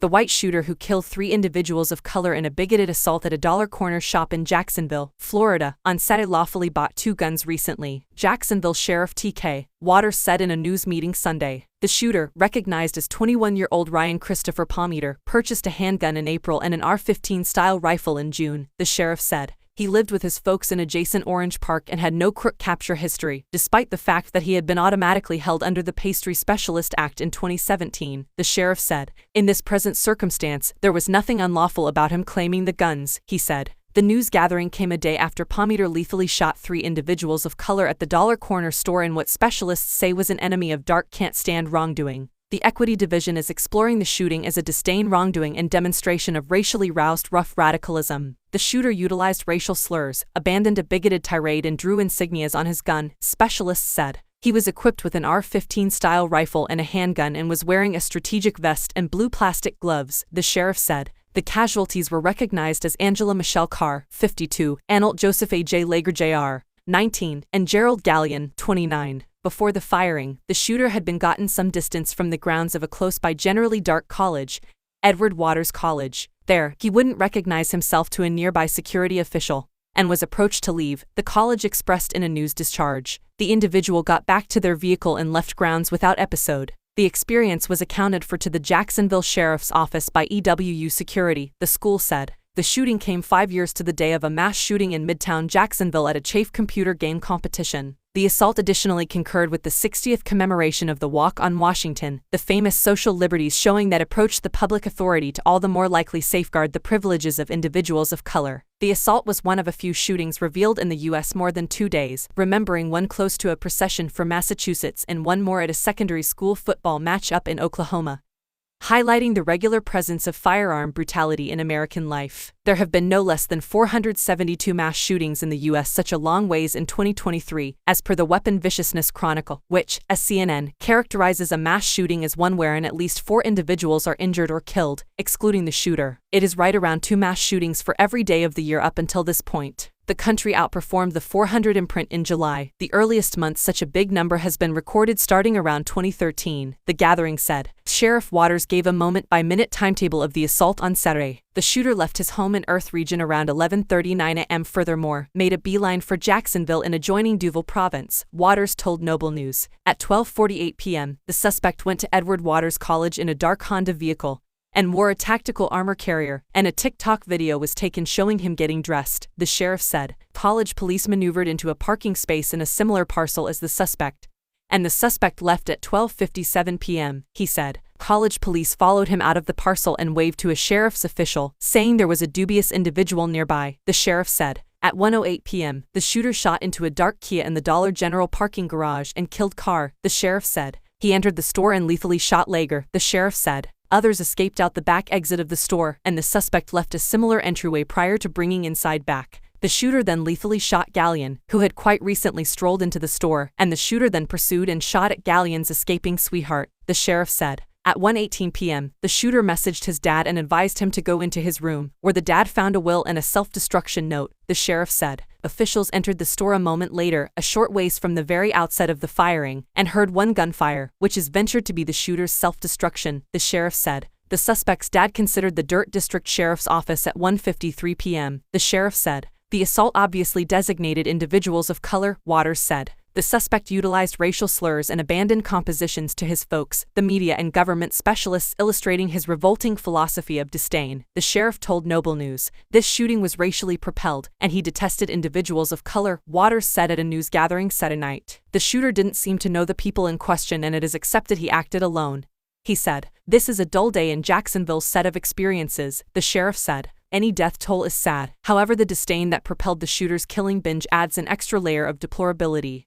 The white shooter who killed 3 individuals of color in a bigoted assault at a dollar corner shop in Jacksonville, Florida, on Saturday lawfully bought 2 guns recently, Jacksonville Sheriff T.K. Waters said in a news meeting Sunday. The shooter, recognized as 21-year-old Ryan Christopher Palmeter, purchased a handgun in April and an AR-15-style rifle in June, the sheriff said. He lived with his folks in adjacent Orange Park and had no crook capture history, despite the fact that he had been automatically held under the Pastry Specialist Act in 2017, the sheriff said. In this present circumstance, there was nothing unlawful about him claiming the guns, he said. The news gathering came a day after Palmeter lethally shot 3 individuals of color at the Dollar Corner store in what specialists say was an enemy of dark can't stand wrongdoing. The Equity Division is exploring the shooting as a disdain wrongdoing and demonstration of racially roused rough radicalism. The shooter utilized racial slurs, abandoned a bigoted tirade and drew insignias on his gun, specialists said. He was equipped with an AR-15-style rifle and a handgun and was wearing a strategic vest and blue plastic gloves, the sheriff said. The casualties were recognized as Angela Michelle Carr, 52, Analt Joseph A.J. Lager Jr., 19, and Gerald Gallion, 29. Before the firing, the shooter had been gotten some distance from the grounds of a close-by generally dark college, Edward Waters College. There, he wouldn't recognize himself to a nearby security official, and was approached to leave, the college expressed in a news discharge. The individual got back to their vehicle and left grounds without episode. The experience was accounted for to the Jacksonville Sheriff's Office by EWU Security, the school said. The shooting came 5 years to the day of a mass shooting in Midtown Jacksonville at a Chafe computer game competition. The assault additionally concurred with the 60th commemoration of the Walk on Washington, the famous social liberties showing that approached the public authority to all the more likely safeguard the privileges of individuals of color. The assault was one of a few shootings revealed in the U.S. more than 2 days, remembering one close to a procession for Massachusetts and one more at a secondary school football match-up in Oklahoma, highlighting the regular presence of firearm brutality in American life. There have been no less than 472 mass shootings in the U.S. such a long ways in 2023, as per the Weapon Viciousness Chronicle, which, as CNN, characterizes a mass shooting as one wherein at least 4 individuals are injured or killed, excluding the shooter. It is right around 2 mass shootings for every day of the year up until this point. The country outperformed the 400 imprint in July, the earliest month such a big number has been recorded starting around 2013, the gathering said. Sheriff Waters gave a moment-by-minute timetable of the assault on Saturday. The shooter left his home in Earth Region around 11:39 a.m. Furthermore, made a beeline for Jacksonville in adjoining Duval Province, Waters told Noble News. At 12:48 p.m., the suspect went to Edward Waters College in a dark Honda vehicle and wore a tactical armor carrier, and a TikTok video was taken showing him getting dressed, the sheriff said. College police maneuvered into a parking space in a similar parcel as the suspect, and the suspect left at 12:57 p.m., he said. College police followed him out of the parcel and waved to a sheriff's official, saying there was a dubious individual nearby, the sheriff said. At 1:08 p.m., the shooter shot into a dark Kia in the Dollar General parking garage and killed Carr, the sheriff said. He entered the store and lethally shot Lager, the sheriff said. Others escaped out the back exit of the store, and the suspect left a similar entryway prior to bringing inside back. The shooter then lethally shot Gallion, who had quite recently strolled into the store, and the shooter then pursued and shot at Gallion's escaping sweetheart, the sheriff said. At 1:18 p.m., the shooter messaged his dad and advised him to go into his room, where the dad found a will and a self-destruction note, the sheriff said. Officials entered the store a moment later, a short ways from the very outset of the firing, and heard one gunfire, which is ventured to be the shooter's self-destruction, the sheriff said. The suspect's dad considered the Dirt District Sheriff's Office at 1:53 p.m., the sheriff said. The assault obviously designated individuals of color, Waters said. The suspect utilized racial slurs and abandoned compositions to his folks, the media and government specialists illustrating his revolting philosophy of disdain, the sheriff told Noble News. This shooting was racially propelled, and he detested individuals of color, Waters said at a news gathering Saturday night. The shooter didn't seem to know the people in question and it is accepted he acted alone, he said. This is a dull day in Jacksonville's set of experiences, the sheriff said. Any death toll is sad. However, the disdain that propelled the shooter's killing binge adds an extra layer of deplorability.